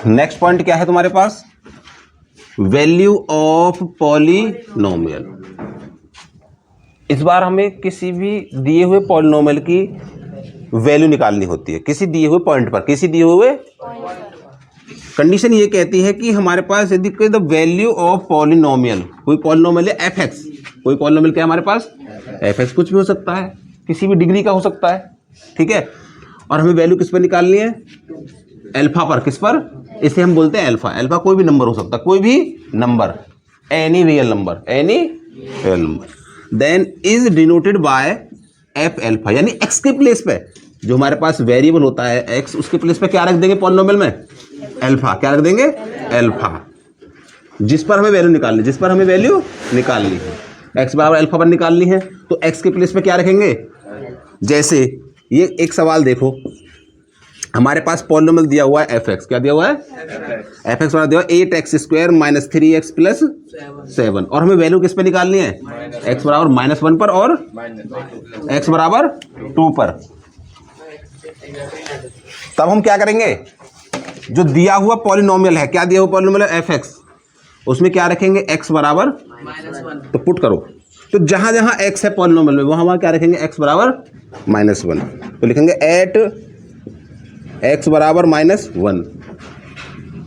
Next point क्या है तुम्हारे पास, वैल्यू ऑफ पॉलिनोमियल। इस बार हमें किसी भी दिए हुए पॉलिनोमियल की वैल्यू निकालनी होती है, किसी दिए हुए पॉइंट पर, किसी दिए हुए कंडीशन ये कहती है कि हमारे पास यदि कोई द वैल्यू ऑफ पॉलिनोमियल, कोई पॉलिनोमियल है एफ एक्स, कोई पॉलिनोमियल क्या है हमारे पास एफ एक्स, कुछ भी हो सकता है, किसी भी डिग्री का हो सकता है, ठीक है। और हमें वैल्यू किस पर निकालनी है, अल्फा पर, किस पर, इसे हम बोलते हैं अल्फा। अल्फा कोई भी नंबर हो सकता है, कोई भी number, any real number, any real number, then is denoted by F alpha, यानी एक्स के प्लेस पे जो हमारे पास वेरिएबल होता है एक्स, उसके प्लेस पे क्या रख देंगे पॉलिनोमियल में, अल्फा। क्या रख देंगे, अल्फा, जिस पर हमें वैल्यू निकालनी, जिस पर हमें वैल्यू निकालनी है, एक्स बराबर अल्फा पर निकालनी है, तो एक्स के प्लेस पे क्या रखेंगे। जैसे ये एक सवाल देखो, हमारे पास पॉलिनोमियल दिया हुआ है एफ एक्स, क्या दिया हुआ है, एफ एक्स बराबर दिया हुआ 8x² माइनस 3x प्लस 7, और हमें वैल्यू किस पे निकालनी है, एक्स बराबर -1 पर और एक्स बराबर 2 पर। तब हम क्या करेंगे, जो दिया हुआ पॉलिनोमियल है, क्या दिया हुआ पॉलिनोमियल है एफ एक्स, उसमें क्या रखेंगे एक्स बराबर -1, तो पुट करो, तो जहां जहां एक्स है पॉलिनोमियल में वहां वहां क्या रखेंगे एक्स बराबर -1, तो लिखेंगे एट एक्स बराबर -1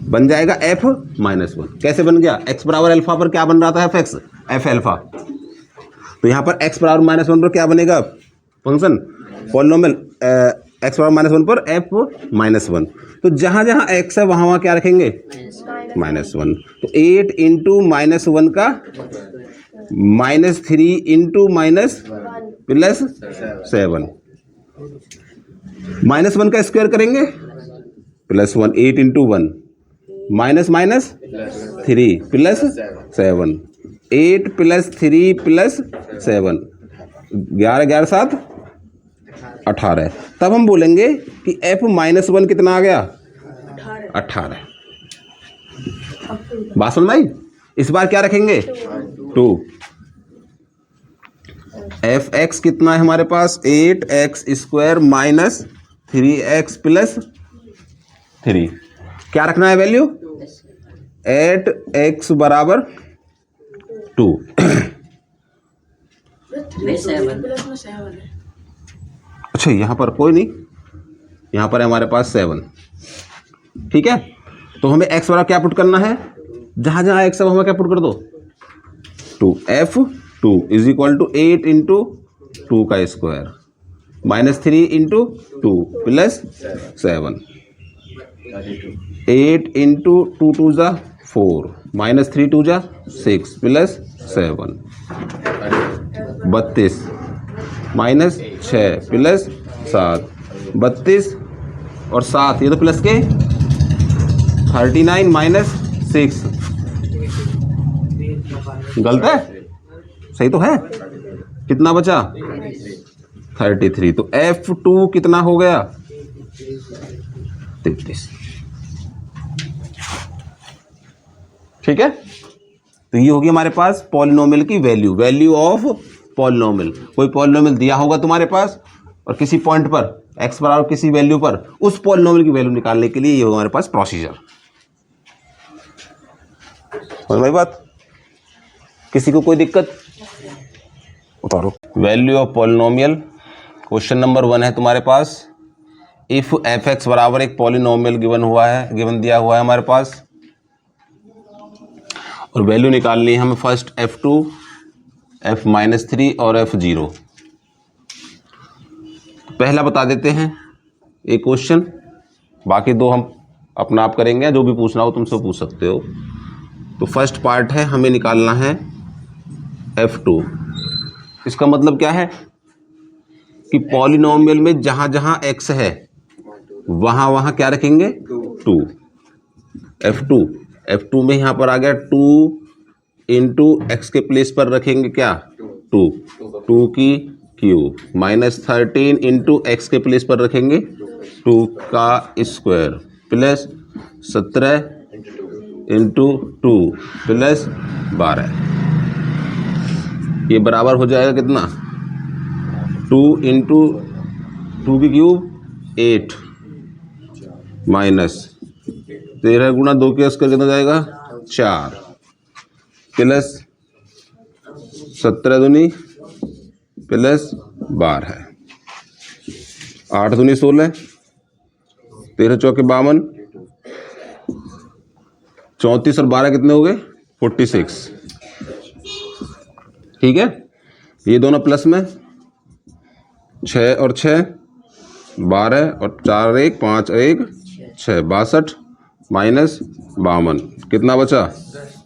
बन जाएगा एफ -1। कैसे बन गया, एक्स बराबर अल्फा पर क्या बन रहा था एफ एक्स, एफ अल्फा, तो यहाँ पर एक्स बराबर -1 पर क्या बनेगा फंक्शन पॉलिनोमियल, एक्स बराबर -1 पर एफ -1, तो जहाँ जहाँ एक्स है वहाँ वहाँ क्या रखेंगे -1, तो 8 इंटू -1 का -3 इंटू +7, -1 का स्क्वायर करेंगे +1, 8 इंटू 1 -3 +7, 8 + 3 + 7, 11 11 7 18। तब हम बोलेंगे कि f -1 कितना आ गया, 18। बात समझ में आई। इस बार क्या रखेंगे 2, एफ एक्स कितना है हमारे पास 8x² माइनस 3x प्लस 3, क्या रखना है वैल्यू 8x बराबर 2। अच्छा यहाँ पर कोई नहीं, यहाँ पर हमारे पास 7, ठीक है। तो हमें x बराबर क्या पुट करना है, जहाँ जहाँ x है हमें क्या पुट कर दो 2, f2 is equal to 8 into 2 का स्क्वायर -3 इंटू 2 प्लस 7, 8 इंटू 2 2 ज़ा 4 -3 2 ज़ा 6 प्लस 7, 32 -6 प्लस 7, 32 और 7 ये तो प्लस के 39 -6, गलत है, सही तो है, कितना बचा 33, तो f2 कितना हो गया 33, ठीक है। तो ये होगी हमारे पास पॉलिनोमियल की वैल्यू, वैल्यू ऑफ पॉलिनोमियल। कोई पॉलिनोमियल दिया होगा तुम्हारे पास और किसी पॉइंट पर x बराबर किसी वैल्यू पर उस पॉलिनोमियल की वैल्यू निकालने के लिए ये होगा हमारे पास प्रोसीजर। समझ में आई बात, किसी को कोई दिक्कत उतारो। Value of polynomial, question number 1 है तुम्हारे पास, इफ एफ एक्स बराबर एक पॉलिनोमियल गिवन हुआ है, गिवन दिया हुआ है हमारे पास, और वैल्यू निकालनी है हमें फर्स्ट f2, f-3 और f0। पहला बता देते हैं एक क्वेश्चन, बाकी दो हम अपना आप करेंगे, जो भी पूछना हो तुमसे पूछ सकते हो। तो फर्स्ट पार्ट है, हमें निकालना है f2। इसका मतलब क्या है कि पॉलिनोमियल में जहाँ जहाँ x है वहाँ वहाँ क्या रखेंगे 2, f2 में यहाँ पर आ गया 2 इंटू एक्स के प्लेस पर रखेंगे क्या 2 की क्यूब, -13 इंटू एक्स के प्लेस पर रखेंगे 2 का स्क्वायर प्लस 17 इंटू 2 प्लस 12, ये बराबर हो जाएगा कितना 2 इंटू 2 की क्यूब 8 माइनस 13 गुणा 2 के स्क्वायर कितना जाएगा 4 प्लस 17 दूनी प्लस 12 8 दूनी 16 13 चौके 52 34 और 12 कितने हो गए 46। ठीक है, ये दोनों प्लस में 6 और 6 12 और 4 1 5 1 6 62 माइनस 52 कितना बचा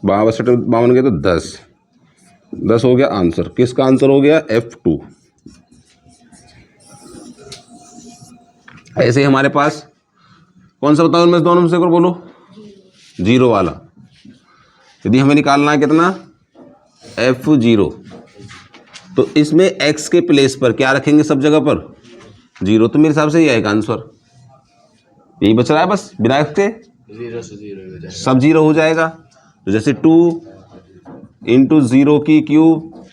52 के तो 10 हो गया आंसर। किसका आंसर हो गया F2। ऐसे ही हमारे पास कौन सा बताओ मैं दोनों में से बोलो 0 वाला। यदि हमें निकालना है कितना F0 तो इसमें x के प्लेस पर क्या रखेंगे सब जगह पर 0। तो मेरे हिसाब से ये आएगा आंसर, यही बच रहा है बस बिना x के 0 से 0 सब 0 हो जाएगा। तो जैसे 2 इंटू 0 की क्यूब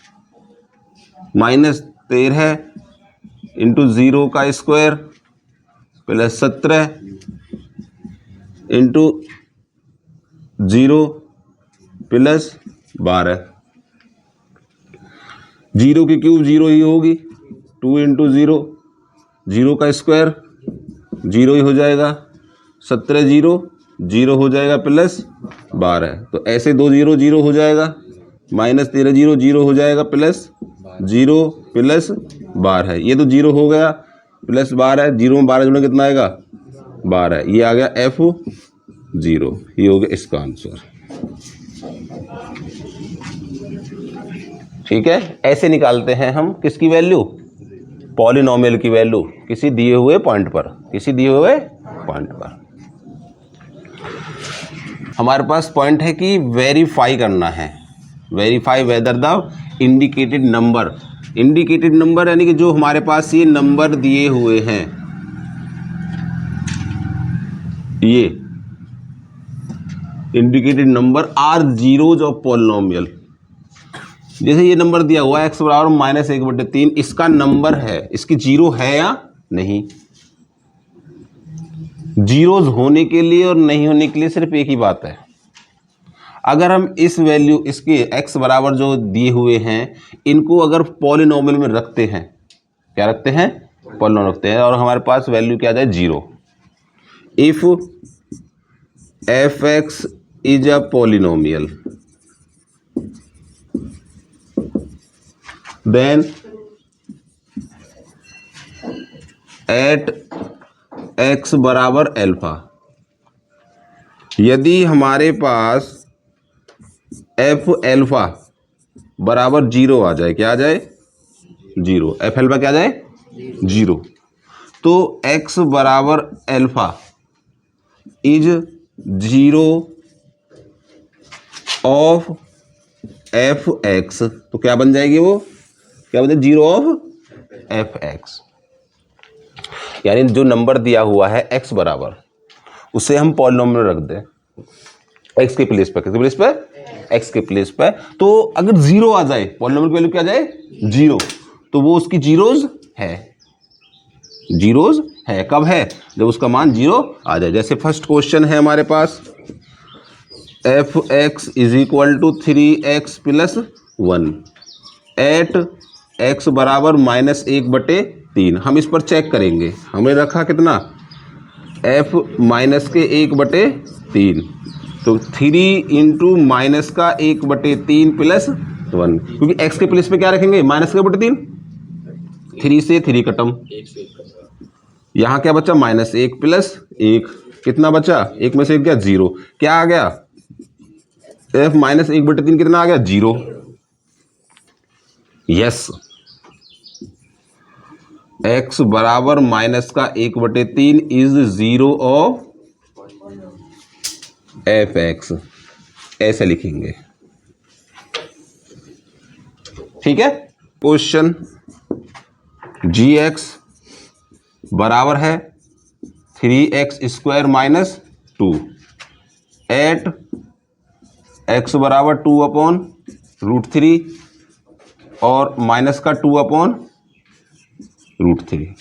माइनस 13 इंटू 0 का स्क्वायर प्लस 17 इंटू 0 प्लस 12। 0 की क्यूब 0 ही होगी 2 इंटू 0 0 का स्क्वायर 0 ही हो जाएगा 17 0 हो जाएगा प्लस 12। तो ऐसे 2 0 0 हो जाएगा माइनस 13 0 हो जाएगा प्लस 0 प्लस 12। ये तो 0 हो गया प्लस 12 0 में 12 जुड़े कितना आएगा 12। ये आ गया F0, ये हो गया इसका आंसर। ठीक है, ऐसे निकालते हैं हम किसकी वैल्यू पॉलिनोमियल की वैल्यू किसी दिए हुए पॉइंट पर। हमारे पास पॉइंट है कि वेरीफाई करना है, verify whether the indicated number यानी कि जो हमारे पास ये नंबर दिए हुए हैं ये indicated number are zeros of polynomial. जैसे ये नंबर दिया हुआ है x बराबर -1/3, इसका नंबर है, इसकी 0 है या नहीं। जीरोज होने के लिए और नहीं होने के लिए सिर्फ एक ही बात है, अगर हम इस वैल्यू इसके x बराबर जो दिए हुए हैं इनको अगर पॉलिनोमियल में रखते हैं, क्या रखते हैं पॉलिनोमियल रखते हैं, और हमारे पास वैल्यू क्या आ जाए 0। If f(x) is a polynomial then at x बराबर अल्फा, यदि हमारे पास f अल्फा बराबर 0 आ जाए, क्या आ जाए 0, f अल्फा क्या आ जाए 0, तो x बराबर अल्फा इज 0 ऑफ f(x), तो क्या बन जाएगी वो, क्या बन जाए 0 ऑफ f(x), यानी जो नंबर दिया हुआ है x बराबर उसे हम पॉलिनोमियल रख दें x के प्लेस पर, किसके प्लेस पर x के प्लेस पर। तो अगर 0 आ जाए, पॉलिनोमियल की वैल्यू क्या आ जाए 0, तो वो उसकी जीरोज है। कब है, जब उसका मान 0 आ जाए। जैसे फर्स्ट क्वेश्चन है हमारे पास f(x) is equal to 3x + 1 at x बराबर -1/3। हम इस पर चेक करेंगे, हमने रखा कितना f माइनस के 1/3, तो 3 इंटू माइनस का 1/3 प्लस 1, क्योंकि x के प्लेस पे क्या रखेंगे -1/3, 3 से 3 खत्म, यहाँ क्या बचा -1 प्लस 1, कितना बचा 1 में से 1 गया 0, क्या आ गया f -1/3 कितना आ गया 0। यस, x बराबर माइनस का 1/3 इज 0 ऑफ f(x), ऐसे लिखेंगे। ठीक है, क्वेश्चन gx बराबर है 3x² - 2 एट x बराबर 2/√3 और माइनस का 2/√3।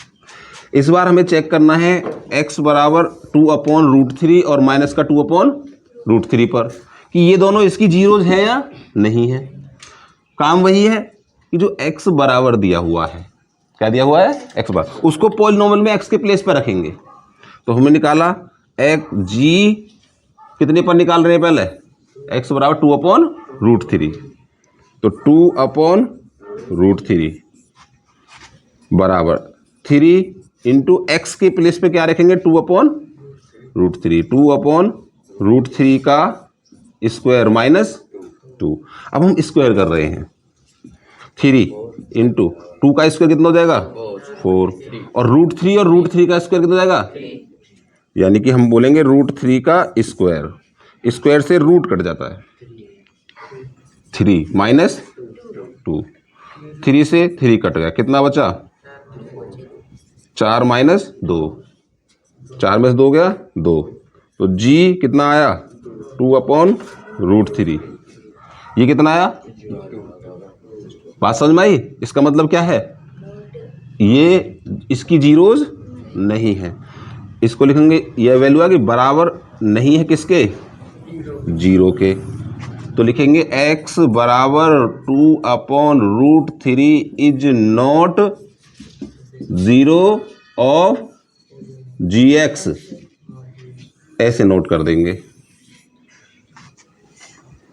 इस बार हमें चेक करना है x बराबर 2/√3 और माइनस का 2/√3 पर कि ये दोनों इसकी जीरोज हैं या नहीं है। काम वही है कि जो x बराबर दिया हुआ है, क्या दिया हुआ है, x बराबर, उसको पॉलिनोमियल में x के प्लेस पर रखेंगे। तो हमने निकाला g कितने पर निकाल रहे हैं पहले, x बराबर 2/√3, तो 2/√3 बराबर 3 इंटू एक्स के प्लेस पे क्या रखेंगे, 2/√3, 2/√3 का स्क्वायर माइनस 2। अब हम स्क्वायर कर रहे हैं, 3 इंटू 2 का स्क्वायर कितना हो जाएगा, 4, और √3 और √3 का स्क्वायर कितना हो जाएगा, यानी कि हम बोलेंगे √3 का स्क्वायर, स्क्वायर से रूट कट जाता है, 3 माइनस 2, 3 से 3 कट गया, कितना बचा, 4 माइनस 2, 4 में से 2 गया 2, तो g कितना आया, 2/√3, ये कितना आया, बात समझ में आई। इसका मतलब क्या है, ये इसकी जीरोज नहीं है, इसको लिखेंगे, यह वैल्यू आ गई बराबर नहीं है किसके, जीरो के, तो लिखेंगे x बराबर 2/√3 इज नॉट 0 ऑफ gx, ऐसे नोट कर देंगे,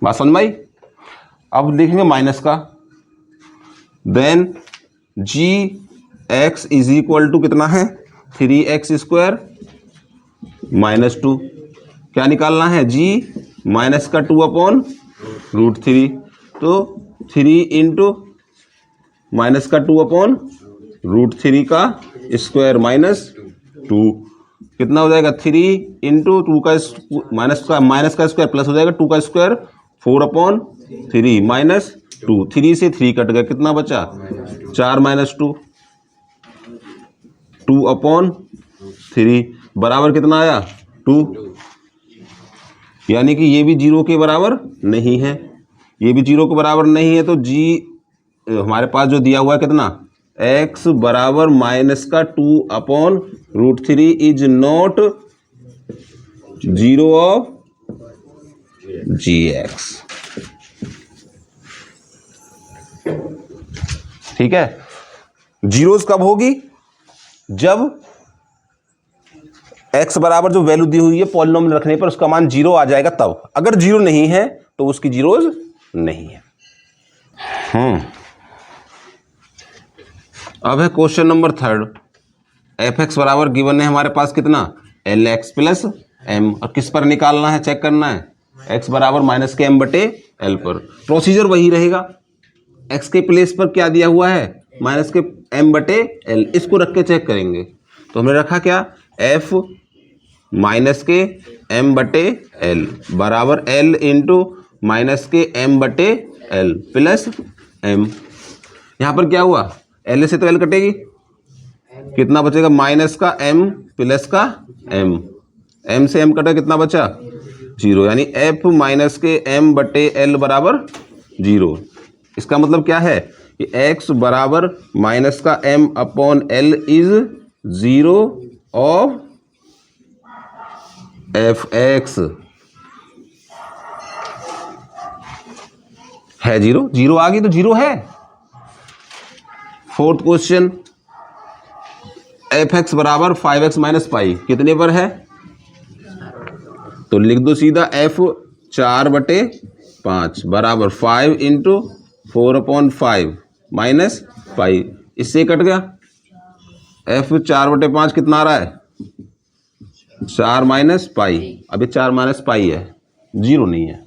बात समझ में आई। अब लिखेंगे माइनस का, then gx is equal to कितना है, 3x² माइनस 2, क्या निकालना है, g माइनस का 2/√3, तो 3 इंटू माइनस का 2/√3 का स्क्वायर माइनस 2, कितना हो जाएगा, 3 इंटू 2 का माइनस का स्क्वायर प्लस हो जाएगा 2 का स्क्वायर, 4/3 माइनस 2, 3 से 3 कट गया, कितना बचा, 4 माइनस 2, 2/3 बराबर कितना आया, 2, यानी कि ये भी 0 के बराबर नहीं है, ये भी 0 के बराबर नहीं है, तो g हमारे पास जो दिया हुआ है कितना, x बराबर माइनस का 2/√3 इज नॉट 0 ऑफ gx, ठीक है। जीरोस कब होगी, जब x बराबर जो वैल्यू दी हुई है पॉलिनोमियल रखने पर उसका मान 0 आ जाएगा तब, अगर 0 नहीं है तो उसकी जीरोज नहीं है। अब है क्वेश्चन नंबर 3, f(x) बराबर गिवन है हमारे पास कितना, lx प्लस m, और किस पर निकालना है, चेक करना है, x बराबर माइनस के m बटे l पर। प्रोसीजर वही रहेगा, x के प्लेस पर क्या दिया हुआ है, माइनस के m बटे l, इसको रख के चेक करेंगे। तो हमने रखा क्या, f माइनस के m बटे l बराबर l इंटू माइनस के m बटे l प्लस m, यहाँ पर क्या हुआ, l से तो l कटेगी, कितना बचेगा, माइनस का m प्लस का m, m से m कटा, कितना बचा, 0, यानी f माइनस के m बटे l बराबर 0। इसका मतलब क्या है कि x बराबर माइनस का m/l इज 0 ऑफ f(x) है 0, 0 आ गई तो 0 है। फोर्थ क्वेश्चन, f(x) बराबर 5x माइनस पाई कितने पर है, तो लिख दो सीधा f 4/5 बराबर 5 इंटू 4/5 माइनस पाई, इससे कट गया, f 4/5 कितना आ रहा है, 4 माइनस पाई, अभी 4 माइनस पाई है, 0 नहीं है,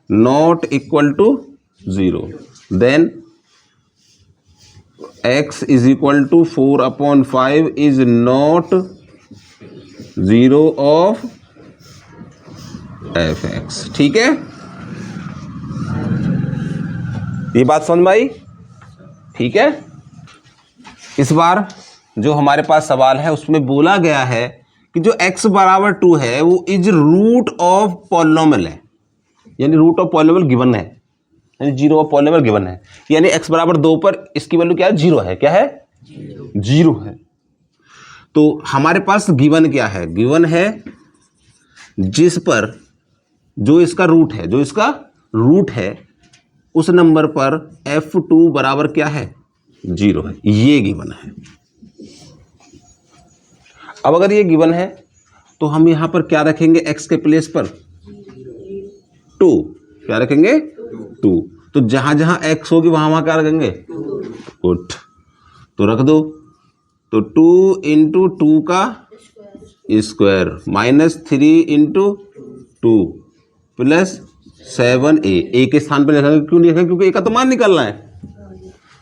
not equal to 0, then x is equal to 4/5 is not 0 of f(x), ठीक है, ये बात समझ में आई, ठीक है। इस बार जो हमारे पास सवाल है उसमें बोला गया है कि जो x बराबर 2 है वो इज रूट ऑफ पॉलिनोमियल है, यानी रूट ऑफ पॉलिनोमियल गिवन है, यानी 0 ऑफ पॉलिनोमियल गिवन है, यानी x बराबर 2 पर इसकी वैल्यू क्या है, 0 है, क्या है, 0 है। तो हमारे पास गिवन क्या है, गिवन है जिस पर जो इसका रूट है उस नंबर पर f2 बराबर क्या है, 0 है, ये गिवन है। अब अगर ये गिवन है तो हम यहां पर क्या रखेंगे, x के प्लेस पर 2, क्या रखेंगे 2। तो जहां जहां x होगी वहां वहां क्या रखेंगे, पुट, तो रख दो। तो 2 इंटू 2 का स्क्वायर -3 इंटू 2 प्लस 7a, ए के स्थान पर लिखेंगे, क्यों नहीं लिखेंगे, क्योंकि ए का तो मान निकालना है,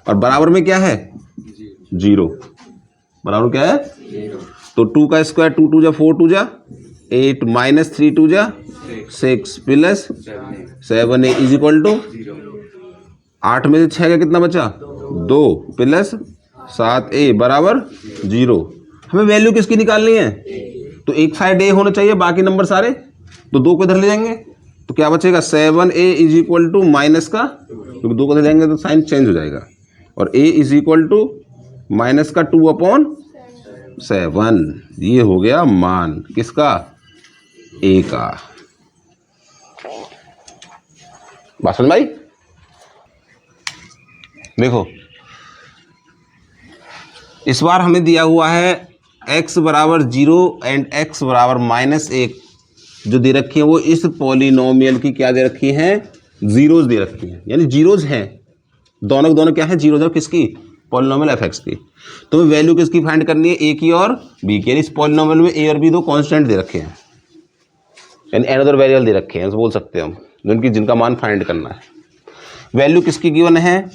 और बराबर में क्या है 0, बराबर क्या है 0। तो 2 का स्क्वायर 2 2 जा 4 2 जा 8 -3 2 जा 6 plus 7a is equal to 8 में से 6 का कितना बचा 2 प्लस 7a बराबर 0। हमें वैल्यू किसकी निकालनी है, तो एक साइड a होना चाहिए, बाकी नंबर सारे तो 2 को इधर ले जाएंगे, तो क्या बचेगा 7a is equal to minus का, क्योंकि 2 को इधर ले जाएंगे तो साइन चेंज हो जाएगा, और a is equal to minus का 2/7। ये हो गया मान किसका, a का। बात समझ में आई? देखो इस बार हमें दिया हुआ है x बराबर 0 एंड x बराबर -1 जो दे रखी है वो इस पॉलिनोमियल की क्या दे रखी है, जीरोज दे रखी है, यानी जीरोज हैं, दोनों क्या है, जीरोज है किसकी, पॉलिनोमियल fx की। तो वैल्यू किसकी फाइंड करनी है, a की और b की, यानी इस पॉलिनोमियल में a और b दो कांस्टेंट दे रखे हैं, यानी अनदर वेरिएबल दे रखे हैं बोल सकते हैं हम, जिनका मान फाइंड करना है। वैल्यू किसकी गिवन है,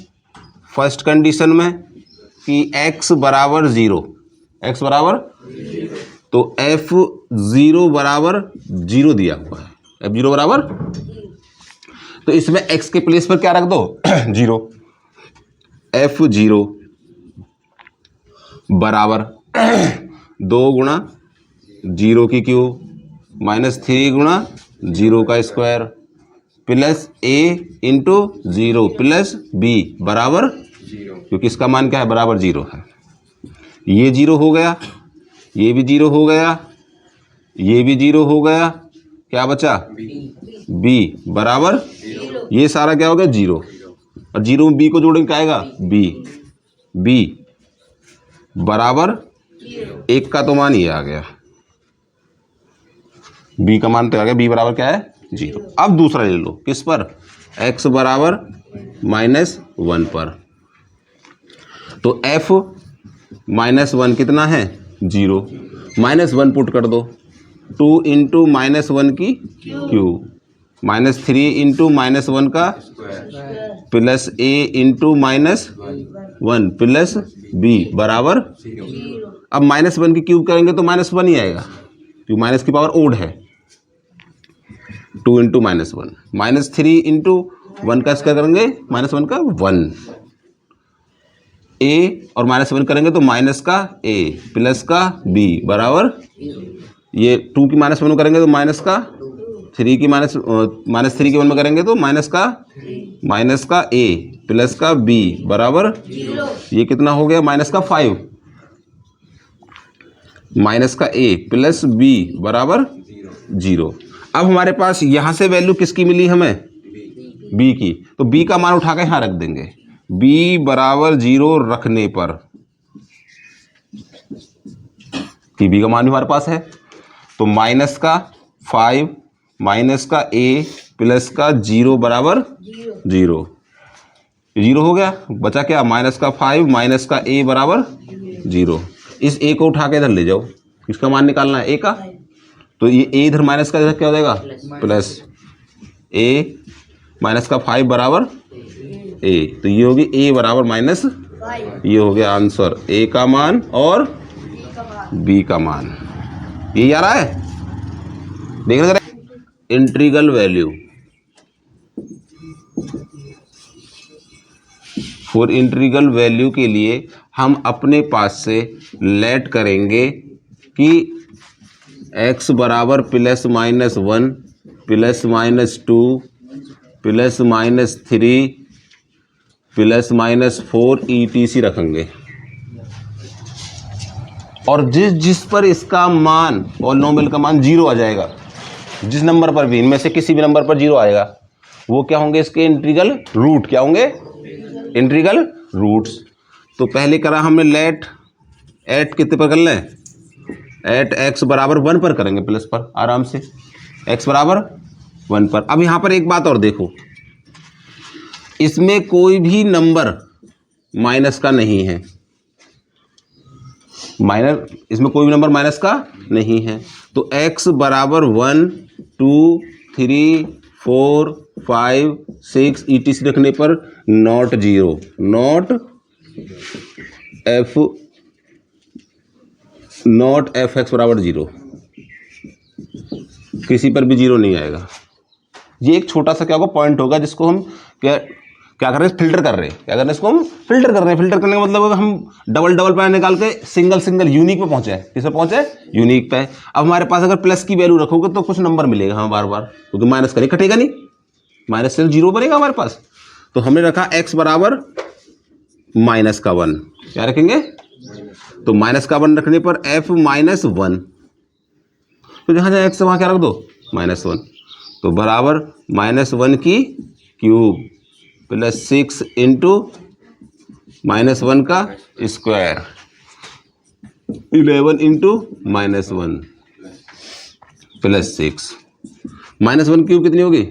फर्स्ट कंडीशन में कि x बराबर 0, x बराबर, तो f0 बराबर 0 दिया हुआ है, f0 बराबर, तो इसमें x के प्लेस पर क्या रख दो 0, f0 बराबर 2 गुणा 0 की क्यूब -3 गुणा 0 का square plus a into 0 plus b बराबर 0, क्योंकि इसका मान क्या है, बराबर 0 है। ये 0 हो गया, ये भी 0 हो गया, ये भी 0 हो गया, क्या बचा b बराबर 0, ये सारा क्या हो गया 0, और 0 में b को जोड़ेंगे क्या आएगा b बराबर 1 का तो मान ये आ गया, b का मान तो आ गया, b बराबर क्या है 0। अब दूसरा ले लो, किस पर, x बराबर -1 पर, तो f -1 कितना है 0, -1 पुट कर दो, 2 इंटू -1 की क्यूब -3 इंटू -1 का plus a into -1 plus b बराबर 0। अब -1 की क्यूब करेंगे तो -1 ही आएगा, क्योंकि माइनस की पावर ओड है, 2 इंटू -1 -3 इंटू 1 का स्क्वायर करेंगे -1 का 1, a और -1 करेंगे तो माइनस का a प्लस का b बराबर, ये 2 की -1 करेंगे तो माइनस का 3 की -3 की 1 में करेंगे तो माइनस का a प्लस का b बराबर 0। ये कितना हो गया, -5 माइनस का a प्लस b बराबर 0। अब हमारे पास यहां से वैल्यू किसकी मिली हमें, b की, तो b का मान उठा के यहां रख देंगे, b बराबर 0 रखने पर, कि b का मान भी हमारे पास है, तो -5 माइनस का a प्लस का 0 बराबर 0, 0 हो गया, बचा क्या -5 माइनस का a बराबर 0। इस a को उठा के इधर ले जाओ, इसका मान निकालना है a का, तो ये a इधर माइनस का इधर क्या हो जाएगा प्लस a माइनस का 5 बराबर a, तो ये होगी a बराबर -5, ये हो गया आंसर, a का मान और b का मान। ये आ रहा है, देख रहे integral value, for integral value के लिए हम अपने पास से लेट करेंगे कि x बराबर +-1 +-2 +-3 +-4 ETC रखेंगे। और जिस पर इसका मान पॉलिनोमियल का मान 0 आ जाएगा, जिस नंबर पर भी, इनमें से किसी भी नंबर पर 0 आएगा, वो क्या होंगे, इसके इंटीग्रल रूट क्या होंगे, इंटीग्रल रूट्स। तो पहले करा हमने लेट एट कितने पर कर लें, एट एक्स बराबर 1 पर करेंगे, प्लस पर आराम से, एक्स बराबर 1 पर। अब यहाँ पर एक बात और देखो, इसमें कोई भी नंबर माइनस का नहीं है, इसमें कोई भी नंबर माइनस का नहीं है। तो x बराबर 1 2 3 4 5 6 ETC रखने पर नॉट 0, नॉट एफ एक्स बराबर 0, किसी पर भी 0 नहीं आएगा। ये एक छोटा सा क्या होगा, पॉइंट होगा, जिसको हम क्या कर रहे हैं, फिल्टर कर रहे हैं। क्या कर रहे हैं, इसको हम फिल्टर कर रहे हैं। फिल्टर करने का मतलब हम डबल पॉइंट निकाल के सिंगल यूनिक पे पहुंचे हैं। किस पे पहुंचे, यूनिक पे। अब हमारे पास अगर प्लस की वैल्यू रखोगे तो कुछ नंबर मिलेगा हमें बार बार, क्योंकि माइनस का नहीं कटेगा, नहीं माइनस से 0 बनेगा हमारे पास। तो हमने रखा x बराबर माइनस का 1, क्या रखेंगे, तो माइनस का 1 रखने पर f माइनस 1, तो जहाँ जहाँ x वहाँ क्या रख दो, -1, तो बराबर -1 की क्यूब प्लस 6 इंटू -1 का स्क्वायर 11 इंटू -1 प्लस 6। -1 क्यूब कितनी होगी,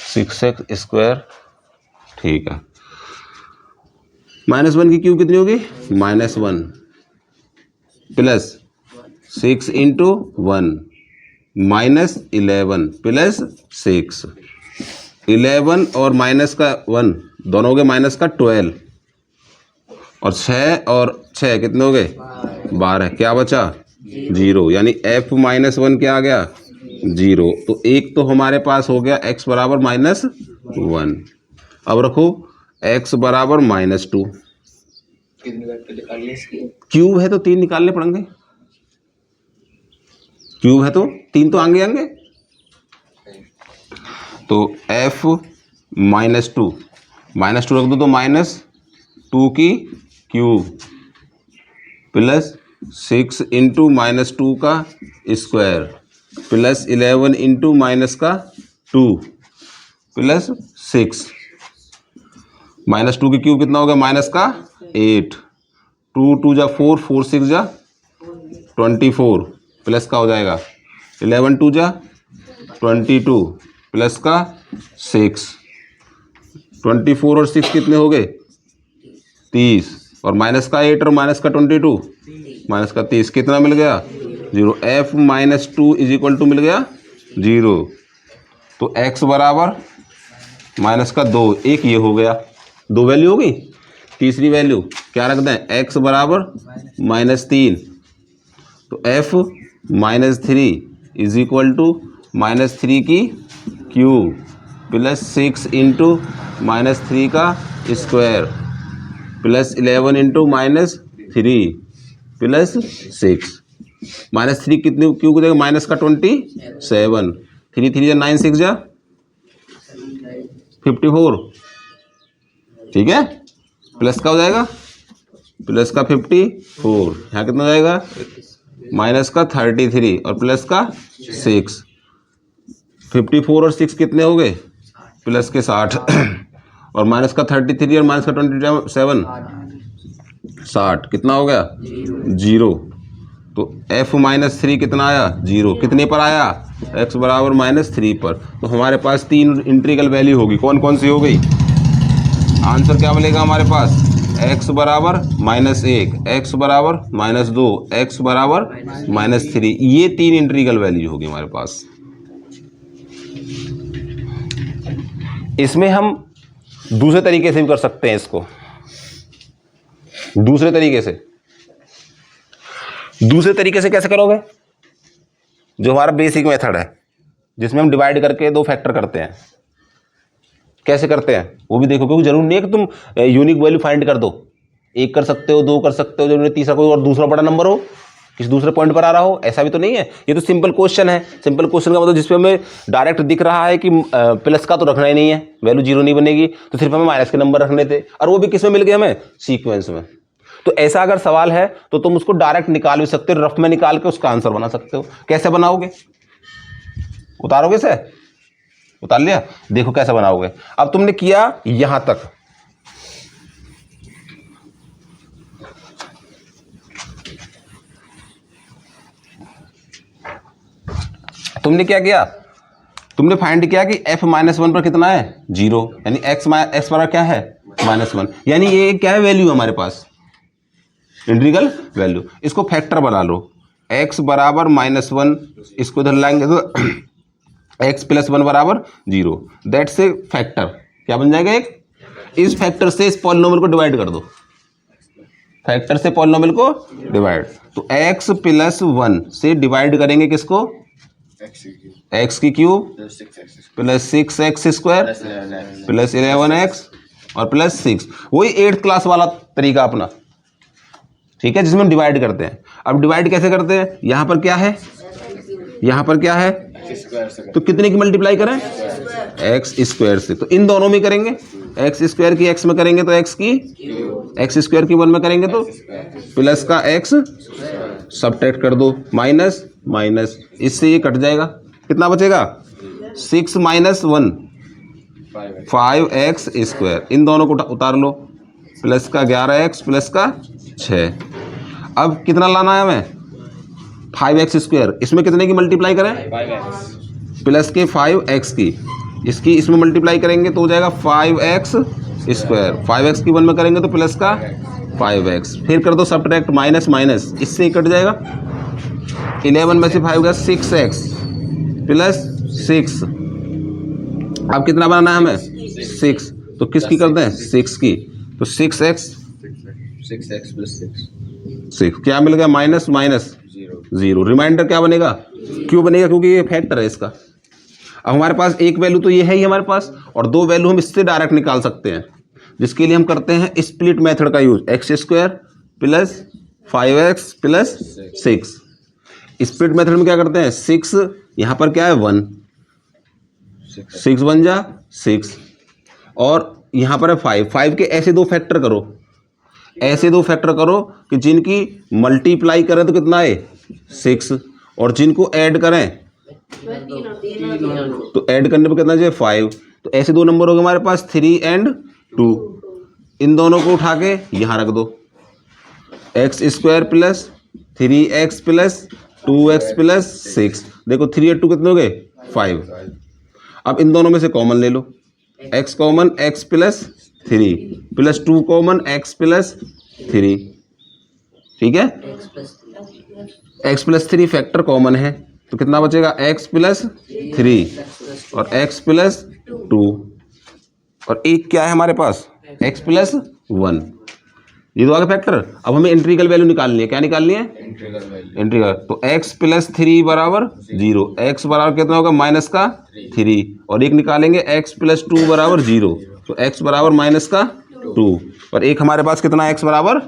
6x स्क्वायर, ठीक है। -1 की क्यूब कितनी होगी, -1 प्लस 6 इंटू 1 -11 प्लस 6, 11 और माइनस का 1 दोनों हो गए माइनस का 12, और 6 कितने हो गए, 12, क्या बचा 0, यानी f -1 क्या आ गया, 0। तो एक तो हमारे पास हो गया x बराबर -1। अब रखो x बराबर -2, क्यूब है तो 3 निकालने पड़ेंगे, क्यूब है तो 3 तो आगे आएंगे। तो f -2 रख दो तो -2 की क्यूब प्लस 6 इंटू -2 का स्क्वायर प्लस 11 इंटू -2 प्लस 6, -2 की क्यूब कितना हो गया, -8, 2 2 जा 4, 4 6 जा 24 प्लस का हो जाएगा 11 2 जा 22 प्लस का 6, 24 और 6 कितने हो गए, 30, और माइनस का 8 और माइनस का 22 माइनस का 30, कितना मिल गया, 0। f -2 इज इक्वल टू मिल गया 0। तो x बराबर -2, एक ये हो गया, 2 वैल्यू होगी। तीसरी वैल्यू क्या रख दें, x बराबर -3, तो f -3 इज इक्वल टू -3 की क्यूब प्लस 6 इंटू -3 का स्क्वायर प्लस 11 इंटू -3 प्लस 6, -3 कितनी क्यूब देगा, माइनस का 27, 3 3 जा 9 6 जा 54, ठीक है, प्लस का हो जाएगा, प्लस का 54, यहाँ कितना हो जाएगा, माइनस का 33 और प्लस का 6, 54 और 6 कितने हो गए, प्लस के 60 और माइनस का 33 और माइनस का 27 60, कितना हो गया 0। तो f -3 कितना आया, 0, कितने पर आया, x बराबर -3 पर। तो हमारे पास 3 इंटीग्रल वैल्यू होगी, कौन कौन सी हो गई, आंसर क्या मिलेगा हमारे पास, x बराबर -1, x बराबर -2, x बराबर -3, ये 3 इंटीग्रल वैल्यू होगी हमारे पास। इसमें हम दूसरे तरीके से भी कर सकते हैं इसको, दूसरे तरीके से कैसे करोगे, जो हमारा बेसिक मेथड है जिसमें हम डिवाइड करके 2 फैक्टर करते हैं, कैसे करते हैं वो भी देखो, क्योंकि जरूरी नहीं है कि तुम यूनिक वैल्यू फाइंड कर दो, 1 कर सकते हो, 2 कर सकते हो, जरूरी तीसरा कोई और दूसरा बड़ा नंबर हो किसी दूसरे पॉइंट पर आ रहा हो, ऐसा भी तो नहीं है। ये तो सिंपल क्वेश्चन है। सिंपल क्वेश्चन का मतलब जिसपे हमें डायरेक्ट दिख रहा है कि प्लस का तो रखना ही नहीं है, वैल्यू जीरो नहीं बनेगी, तो सिर्फ हमें माइनस के नंबर रखने थे, और वो भी किस में मिल गए हमें, सीक्वेंस में। तो ऐसा अगर सवाल है तो तुम उसको डायरेक्ट निकाल भी सकते हो, रफ में निकाल के उसका आंसर बना सकते हो। कैसे बनाओगे, उतारोगे से, उतार लिया, देखो कैसे बनाओगे। अब तुमने किया यहां तक, तुमने क्या किया, तुमने फाइंड किया कि f -1 पर कितना है, 0, यानी x पर क्या है, -1, यानी ये क्या है, वैल्यू हमारे पास, इंटीग्रल वैल्यू। इसको फैक्टर बना लो, x बराबर -1, इसको इधर लाएंगे तो x + 1 बराबर 0, दैट्स ए फैक्टर। क्या बन जाएगा एक, इस फैक्टर से इस पॉलिनोमियल को डिवाइड कर दो, फैक्टर से पॉलिनोमियल को डिवाइड, तो x + 1 से डिवाइड करेंगे किसको, x की cube plus 6x square plus 11x और प्लस 6, वही 8th क्लास वाला तरीका अपना, ठीक है, जिसमें हम डिवाइड करते हैं। अब डिवाइड कैसे करते हैं, यहां पर क्या है, यहां पर क्या है, तो कितने की मल्टीप्लाई करें, x स्क्वायर से, तो इन दोनों में करेंगे, x स्क्वायर की x में करेंगे तो x की, x स्क्वायर की 1 में करेंगे तो प्लस का x, सब्ट्रैक्ट कर दो, माइनस माइनस, इससे ये कट जाएगा, कितना बचेगा, 6 - 1 5x स्क्वायर, इन दोनों को उतार लो, प्लस का 11x प्लस का 6। अब कितना लाना है हमें, 5x स्क्वायर, इसमें कितने की मल्टीप्लाई करें, प्लस के 5x की, इसकी इसमें मल्टीप्लाई करेंगे तो हो जाएगा 5x स्क्वायर, 5x की 1 में करेंगे तो प्लस का 5x, फिर कर दो सब्ट्रैक्ट, माइनस माइनस, इससे ही कट जाएगा, 11 में से 5 गया 6x प्लस 6। अब कितना बनाना है हमें, 6, तो किसकी करते हैं, 6 की, तो 6x + 6 क्या मिल गया, माइनस माइनस 0, रिमाइंडर क्या बनेगा, क्यों बनेगा, क्योंकि ये फैक्टर है इसका। अब हमारे पास एक वैल्यू तो ये है ही हमारे पास, और दो वैल्यू हम इससे डायरेक्ट निकाल सकते हैं, जिसके लिए हम करते हैं स्प्लिट मेथड का use, x² plus 5x plus 6। Split method में क्या करते हैं, 6 यहाँ पर क्या है 1, 6 बन जा 6, और यहाँ पर है 5 के ऐसे दो फैक्टर करो, ऐसे दो फैक्टर करो कि जिनकी मल्टीप्लाई करें तो कितना है 6, और जिनको ऐड करें तो ऐड करने पर कितना चाहिए 5, तो ऐसे दो नंबर हो गए हमारे पास 3 और 2, इन दोनों को उठा के यहाँ रख दो, x² plus 3x plus 2x plus 6, देखो 3 और 2 कितने हो गए 5। अब इन दोनों में से कॉमन ले लो, x common x plus 3 plus 2 common x plus 3, ठीक है, x प्लस 3 फैक्टर कॉमन है, तो कितना बचेगा x प्लस 3 और x प्लस 2, और एक क्या है हमारे पास x प्लस 1, ये दो आगे फैक्टर। अब हमें इंटीग्रल वैल्यू निकालनी है, क्या निकालनी है, इंटीग्रल, तो x प्लस 3 बराबर 0, x बराबर कितना होगा माइनस का 3, और एक निकालेंगे x प्लस 2 बराबर 0, तो x बराबर माइनस का 2, और एक हमारे पास कितना x बराबर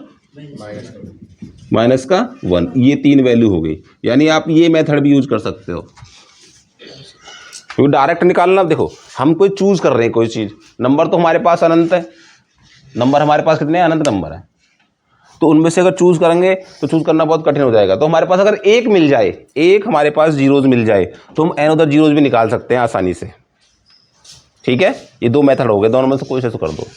माइनस का 1, ये 3 वैल्यू हो गई। यानी आप ये मेथड भी यूज कर सकते हो, क्योंकि डायरेक्ट निकालना, देखो हम कोई चूज कर रहे हैं कोई चीज़, नंबर तो हमारे पास अनंत है, नंबर हमारे पास कितने अनंत नंबर है, तो उनमें से अगर चूज करेंगे तो चूज करना बहुत कठिन हो जाएगा। तो हमारे पास अगर एक मिल जाए, एक हमारे पास जीरोज मिल जाए, तो हम एन उधर जीरोज भी निकाल सकते हैं आसानी से, ठीक है। ये दो मेथड हो गए, दोनों में से कोई से कर दो।